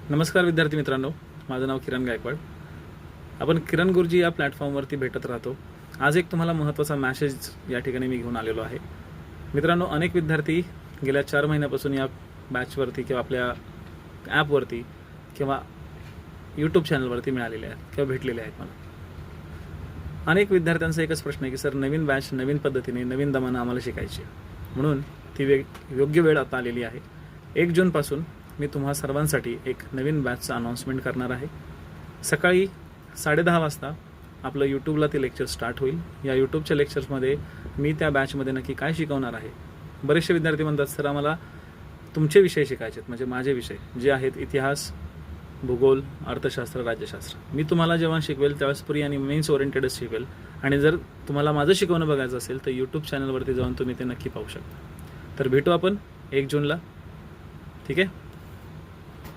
नमस्कार विद्यार्थी मित्रांनो, माझं नाव किरण गायकवाड. आपण किरण गुरुजी या प्लॅटफॉर्मवरती भेटत राहतो. आज एक तुम्हाला महत्त्वाचा मॅसेज या ठिकाणी मी घेऊन आलेलो आहे. मित्रांनो, अनेक विद्यार्थी गेल्या 4 महिन्यापासून या बॅचवरती किंवा आपल्या ॲपवरती किंवा यूट्यूब चॅनलवरती मिळालेले आहेत किंवा भेटलेले आहेत मला. अनेक विद्यार्थ्यांचा एकच प्रश्न आहे की सर, नवीन बॅच नवीन पद्धतीने नवीन दमानं आम्हाला शिकायची, म्हणून ती योग्य वेळ आता आलेली आहे. 1 जूनपासून मी तुम्हा सर्वांसाठी एक नवीन बॅचचं अनाउन्समेंट करणार आहे. सकाळी 10:30 वाजता आपलं यूट्यूबला ते लेक्चर स्टार्ट होईल. या यूट्यूबच्या लेक्चर्समध्ये मी त्या बॅचमध्ये नक्की काय शिकवणार आहे. बरेचसे विद्यार्थी म्हणतात सर, आम्हाला तुमचे विषय शिकायचे आहेत, म्हणजे माझे विषय जे आहेत इतिहास, भूगोल, अर्थशास्त्र, राज्यशास्त्र. मी तुम्हाला जेव्हा शिकवेल त्यावेळेस प्री आणि मेन्स ओरिएंटेडच शिकवेल. आणि जर तुम्हाला माझं शिकवणं बघायचं असेल तर यूट्यूब चॅनलवरती जाऊन तुम्ही ते नक्की पाहू शकता. तर भेटू आपण 1 जूनला. ठीक आहे.